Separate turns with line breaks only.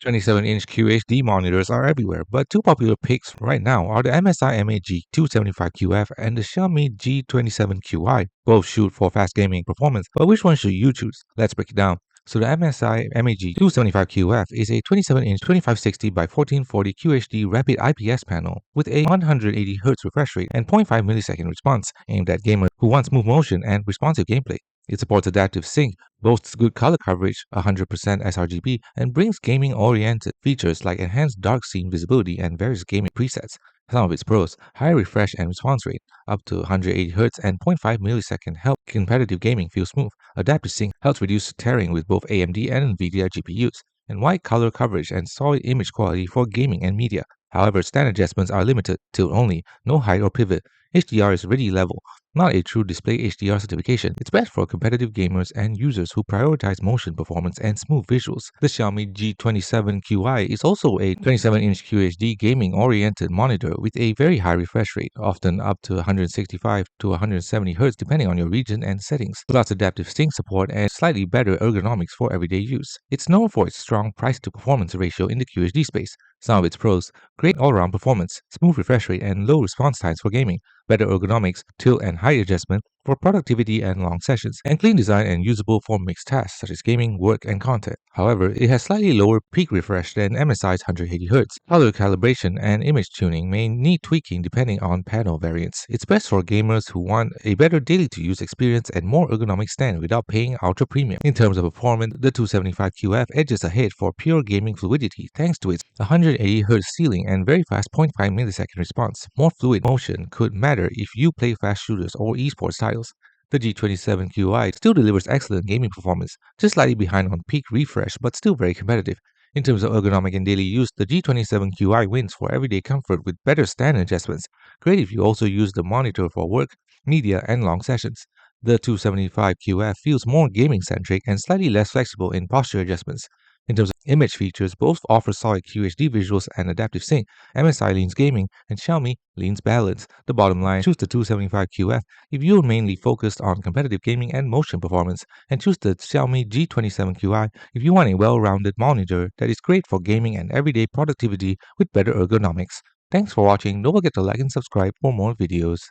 27-inch QHD monitors are everywhere, but two popular picks right now are the MSI MAG 2725QF and the Xiaomi G27Qi. Both shoot for fast gaming performance, but which one should you choose? Let's break it down. So the MSI MAG 275QF is a 27-inch 2560 by 1440 QHD rapid IPS panel with a 180Hz refresh rate and 0.5 millisecond response, aimed at gamers who want smooth motion and responsive gameplay. It supports adaptive sync, boasts good color coverage, 100% sRGB, and brings gaming-oriented features like enhanced dark scene visibility and various gaming presets. Some of its pros: high refresh and response rate, up to 180Hz and 0.5 millisecond, help competitive gaming feel smooth. Adaptive sync helps reduce tearing with both AMD and NVIDIA GPUs, and wide color coverage and solid image quality for gaming and media. However, standard adjustments are limited tilt only, no height or pivot. HDR is ready level, not a true display HDR certification. It's best for competitive gamers and users who prioritize motion performance and smooth visuals. The Xiaomi G27Qi is also a 27-inch QHD gaming-oriented monitor with a very high refresh rate, often up to 165 to 170 Hz depending on your region and settings, plus adaptive sync support and slightly better ergonomics for everyday use. It's known for its strong price-to-performance ratio in the QHD space. Some of its pros: great all-around performance, smooth refresh rate and low response times for gaming, better ergonomics, tilt and height adjustment for productivity and long sessions, and clean design and usable for mixed tasks such as gaming, work, and content. However, it has slightly lower peak refresh than MSI's 180Hz. Color calibration and image tuning may need tweaking depending on panel variants. It's best for gamers who want a better daily-to-use experience and more ergonomic stand without paying ultra premium. In terms of performance, the 275QF edges ahead for pure gaming fluidity thanks to its 180Hz ceiling and very fast 0.5 millisecond response. More fluid motion could matter if you play fast shooters or esports titles. The G27Qi still delivers excellent gaming performance, just slightly behind on peak refresh but still very competitive. In terms of ergonomic and daily use, the G27Qi wins for everyday comfort with better stand adjustments. Great if you also use the monitor for work, media, and long sessions. The 275QF feels more gaming-centric and slightly less flexible in posture adjustments. In terms of image features, both offer solid QHD visuals and adaptive sync. MSI leans gaming and Xiaomi leans balance. The bottom line: choose the 275QF if you're mainly focused on competitive gaming and motion performance, and choose the Xiaomi G27Qi if you want a well-rounded monitor that is great for gaming and everyday productivity with better ergonomics. Thanks for watching. Don't forget to like and subscribe for more videos.